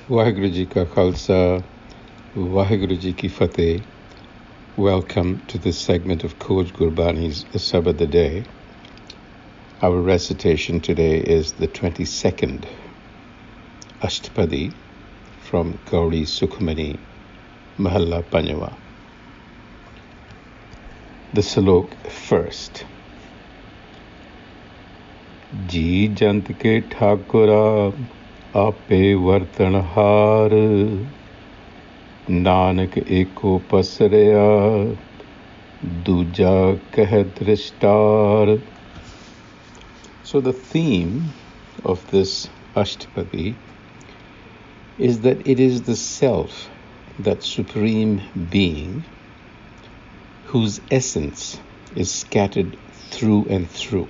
Waheguru Ji Ka Khalsa, Waheguru Ji Ki Fateh. Welcome to this segment of Coach Gurbani's a-sabad-a-day. Our recitation today is the 22nd Ashtapadi from Gauri Sukhmani, Mahalla Panjava. The Salok first. जी जंत के ठाकुरा आपे वर्तनहार नानक एको पसरया दूजा कह दृष्टार. So the theme of this Ashtapadi is that it is the self, that supreme being, whose essence is scattered through and through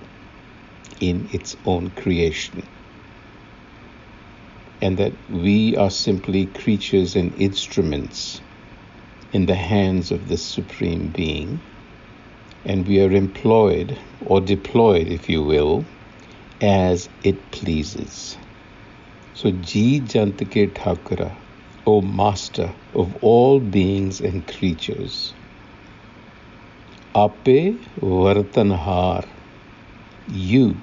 in its own creation, and that we are simply creatures and instruments in the hands of this supreme being, and we are employed or deployed, if you will, as it pleases. So Ji Jant ke Thakura, O Master of all beings and creatures, Ape Vartanhar, you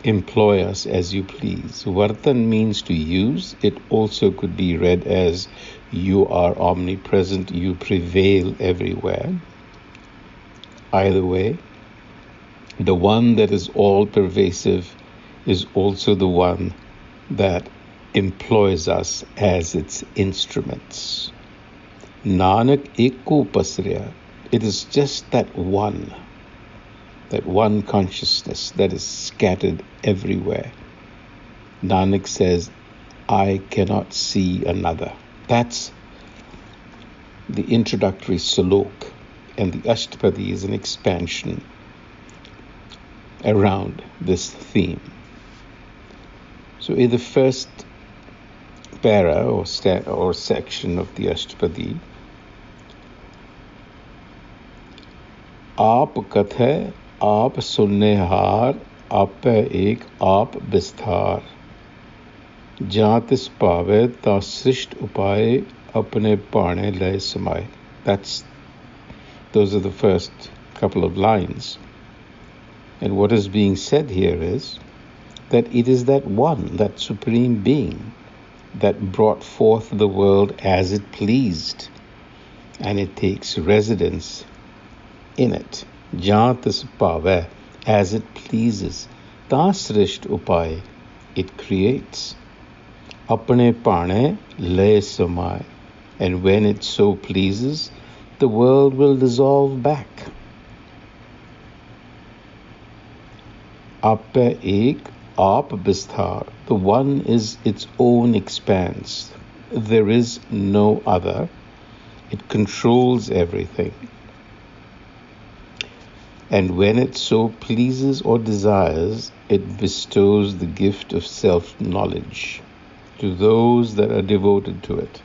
employ us as you please. Vartan means to use. It also could be read as you are omnipresent, you prevail everywhere. Either way, the one that is all pervasive is also the one that employs us as its instruments. Nanak eko pasrya. It is just that one consciousness that is scattered everywhere. Nanak says, I cannot see another. That's the introductory salok, and the Ashtapadi is an expansion around this theme. So in the first para or section of the Ashtapadi, आप कथ आप सुनने हार आप एक आप विस्तार जात इस पावे ता सृष्ट उपाय अपने पाणे लय समाए. Those are the first couple of lines. And what is being said here is that it is that one, that supreme being, that brought forth the world as it pleased, and it takes residence in it. Jant is pave, as it pleases. Tasrisht upay, it creates. Apne pane lay samay, and when it so pleases, the world will dissolve back. Ape ek ap bisthar, the one is its own expanse. There is no other. It controls everything. And when it so pleases or desires, it bestows the gift of self-knowledge to those that are devoted to it.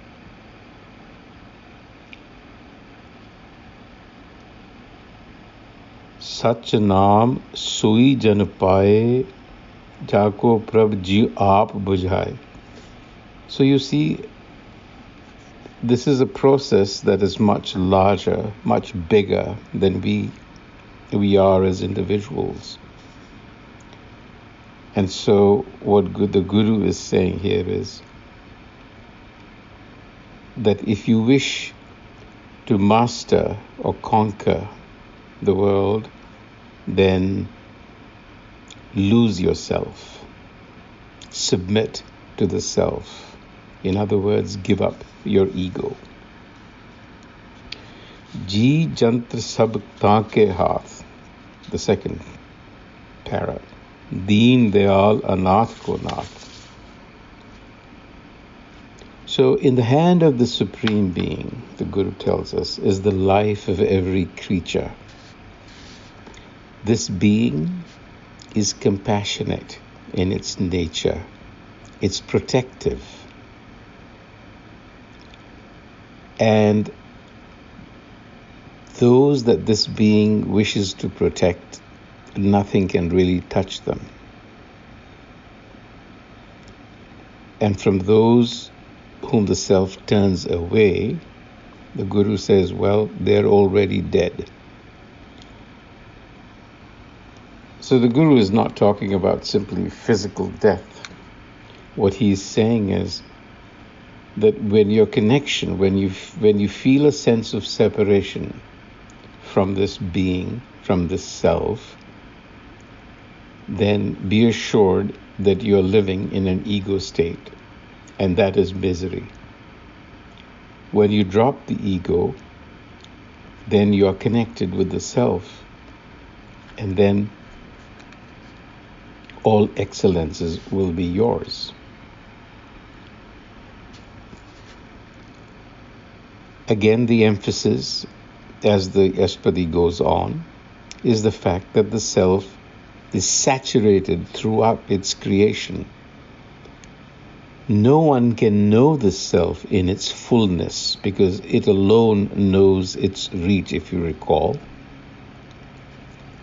Sach naam sui jan paye, jako prabh ji aap bujhaye. So you see, this is a process that is much larger, much bigger than we are as individuals. And so what the Guru is saying here is that if you wish to master or conquer the world, then lose yourself, submit to the self. In other words, give up your ego. Ji Jant Sab Taake Haath, the second para. Deen Dayal Anath Ko Nath. So in the hand of the Supreme Being, the Guru tells us, is the life of every creature. This being is compassionate in its nature. It's protective. And those that this being wishes to protect, nothing can really touch them. And from those whom the self turns away, the Guru says, well, they're already dead. So the Guru is not talking about simply physical death. What he's saying is that when your connection, when you feel a sense of separation from this being, from this self, then be assured that you're living in an ego state, and that is misery. When you drop the ego, then you are connected with the self, and then all excellences will be yours. Again, the emphasis, as the a-sabad-a-day goes on, is the fact that the self is saturated throughout its creation. No one can know the self in its fullness because it alone knows its reach, if you recall.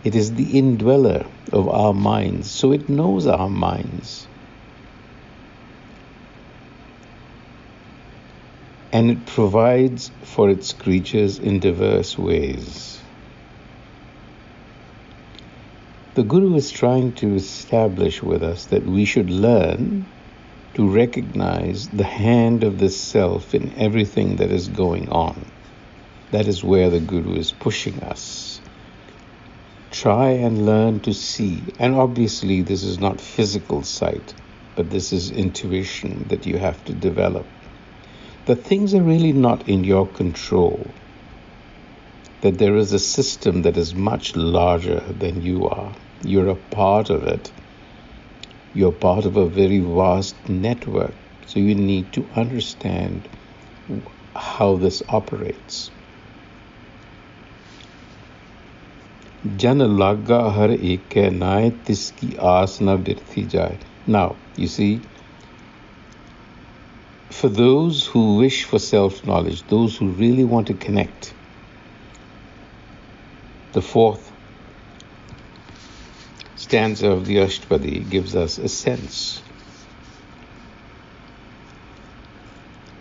It is the indweller of our minds, so it knows our minds. And it provides for its creatures in diverse ways. The Guru is trying to establish with us that we should learn to recognize the hand of the self in everything that is going on. That is where the Guru is pushing us. Try and learn to see, and obviously this is not physical sight, but this is intuition that you have to develop. That things are really not in your control. That there is a system that is much larger than you are. You're a part of it. You're part of a very vast network. So you need to understand how this operates. Jan laga har ek nae tiski aas na birthi jaye. Now, you see, for those who wish for self-knowledge, those who really want to connect, the fourth stanza of the a-sabad-a-day gives us a sense.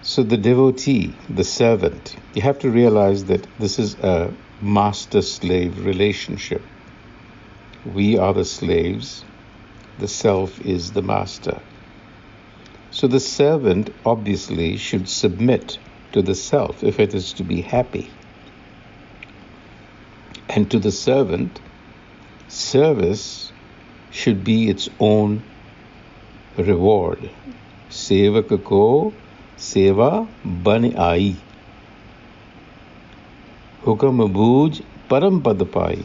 So the devotee, the servant, you have to realize that this is a master-slave relationship. We are the slaves, the self is the master. So the servant obviously should submit to the self if it is to be happy. And to the servant, service should be its own reward. Sevak ko seva ban aayi. Hukam booj param pad pai.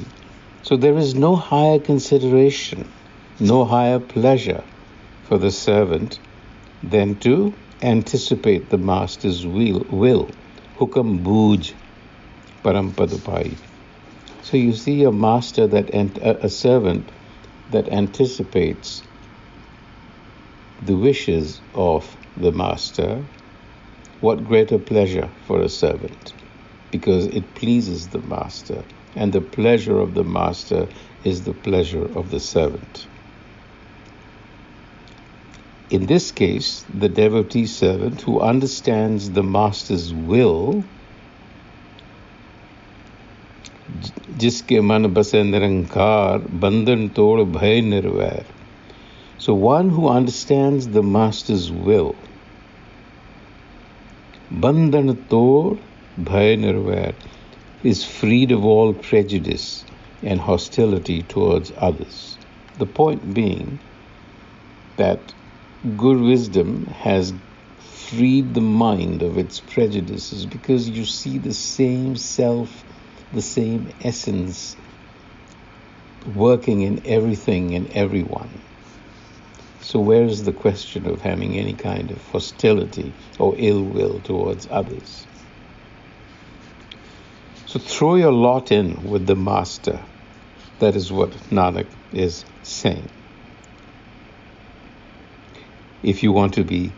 So there is no higher consideration, no higher pleasure for the servant than to anticipate the master's will. Hukam booj param pad pai. So you see a master a servant that anticipates the wishes of the master. What greater pleasure for a servant, because it pleases the master, and the pleasure of the master is the pleasure of the servant. In this case, the devotee servant who understands the master's will, jiske man base nirankar, bandhan tod bhay nirvair. So one who understands the master's will, bandhan tod bhay nirvair, is freed of all prejudice and hostility towards others. The point being that good wisdom has freed the mind of its prejudices because you see the same self, the same essence working in everything and everyone. So where is the question of having any kind of hostility or ill will towards others? So throw your lot in with the master. That is what Nanak is saying. If you want to be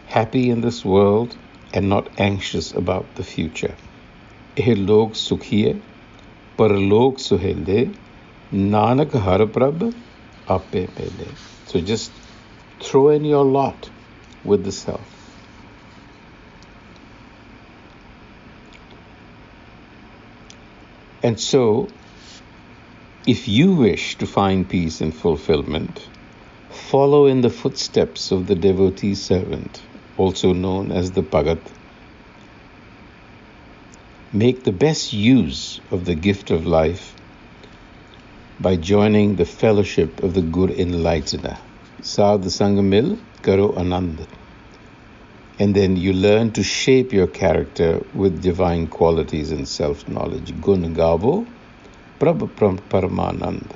happy in this world and not anxious about the future. Eh log sukhiye, parlok suhelde, Nanak har prab ape mele. So just throw in your lot with the self. And so, if you wish to find peace and fulfillment, follow in the footsteps of the devotee servant, also known as the Bhagat. Make the best use of the gift of life by joining the fellowship of the good enlightener. Sadh Sangh Mil Karo Anand. And then you learn to shape your character with divine qualities and self-knowledge. Gun Gavo Prabh Paramanand.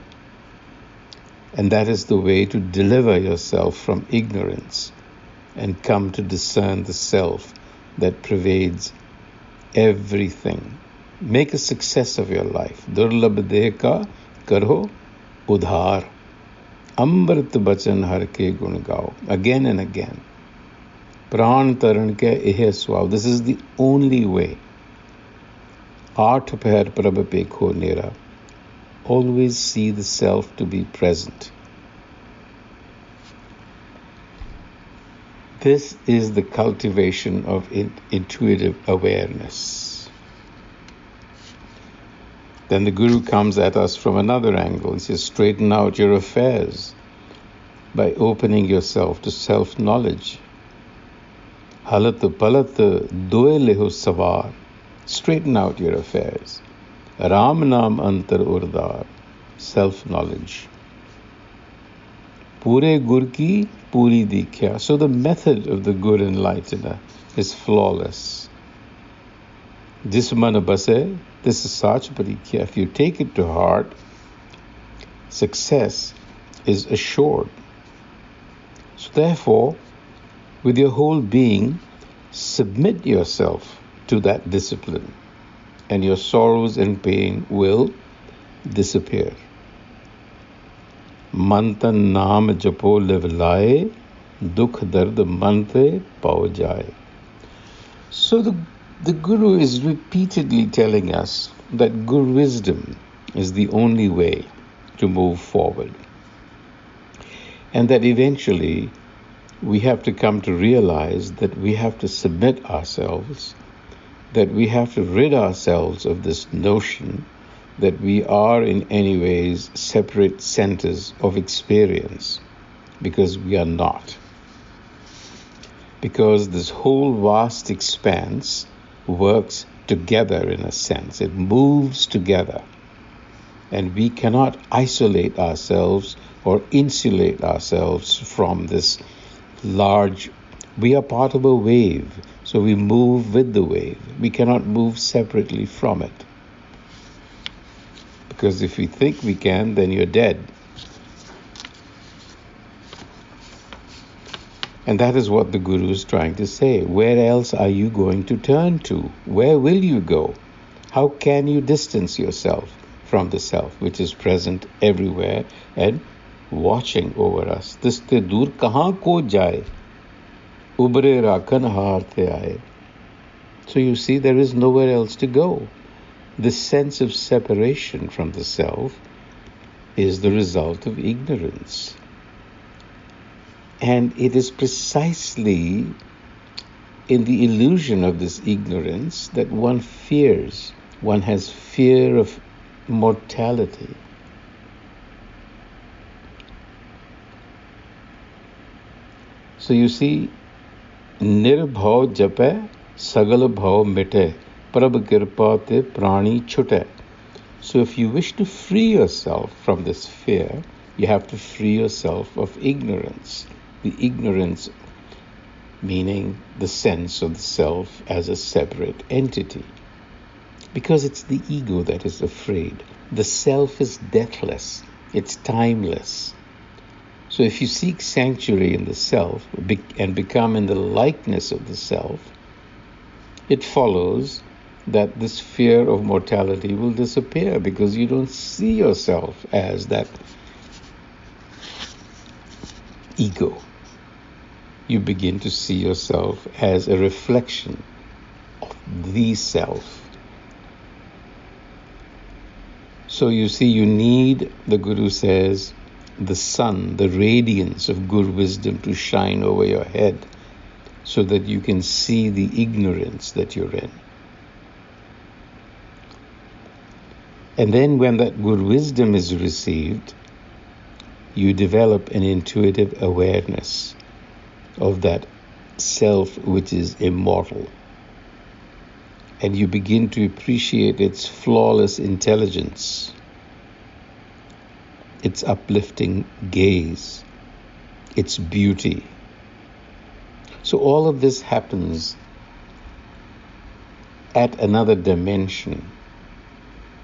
And that is the way to deliver yourself from ignorance and come to discern the self that pervades everything. Make a success of your life. Durlabh deh ka karo udhar. Amrit bachan har ke gun gao. Again and again. Pran taran ke eh swav. This is the only way. Aठ पहर प्रभ पेखो नेरा. Always see the self to be present. This is the cultivation of intuitive awareness. Then the Guru comes at us from another angle. He says, straighten out your affairs by opening yourself to self-knowledge. Halat palat doe leho savar. Straighten out your affairs. Ram Nam Antar Urdar, self-knowledge. Pure Gur ki puri dikhya. So the method of the good enlightener is flawless. Jis man base, this is sach parikhya. If you take it to heart, success is assured. So therefore, with your whole being, submit yourself to that discipline, and your sorrows and pain will disappear. Mantan naam japo levlaye, dukh dard mante pao jaye. So the Guru is repeatedly telling us that good wisdom is the only way to move forward. And that eventually we have to come to realize that we have to submit ourselves, that we have to rid ourselves of this notion that we are in any ways separate centers of experience, because we are not. Because this whole vast expanse works together in a sense. It moves together. And we cannot isolate ourselves or insulate ourselves from this large. We are part of a wave, so we move with the wave. We cannot move separately from it. Because if we think we can, then you're dead. And that is what the Guru is trying to say. Where else are you going to turn to? Where will you go? How can you distance yourself from the self, which is present everywhere and watching over us? Diste dur kahan ko jaye? Ubre rakhan haar the aaye. So you see, there is nowhere else to go. This sense of separation from the self is the result of ignorance. And it is precisely in the illusion of this ignorance that one fears. One has fear of mortality. So you see, nirbhav jape, sagal bhav mite, prabh kirpa te prani chute. So if you wish to free yourself from this fear, you have to free yourself of ignorance. The ignorance meaning the sense of the self as a separate entity. Because it's the ego that is afraid. The self is deathless. It's timeless. So if you seek sanctuary in the self and become in the likeness of the self, it follows that this fear of mortality will disappear, because you don't see yourself as that ego. You begin to see yourself as a reflection of the self. So you see, you need, the Guru says, the sun, the radiance of good wisdom to shine over your head so that you can see the ignorance that you're in. And then when that good wisdom is received, you develop an intuitive awareness of that self which is immortal. And you begin to appreciate its flawless intelligence, its uplifting gaze, its beauty. So all of this happens at another dimension,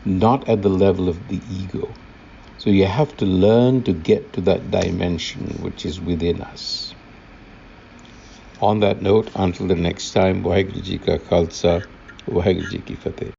not at the level of the ego. So you have to learn to get to that dimension which is within us. On that note, until the next time, Waheguru Ji Ka Khalsa, Waheguru Ji Ki Fateh.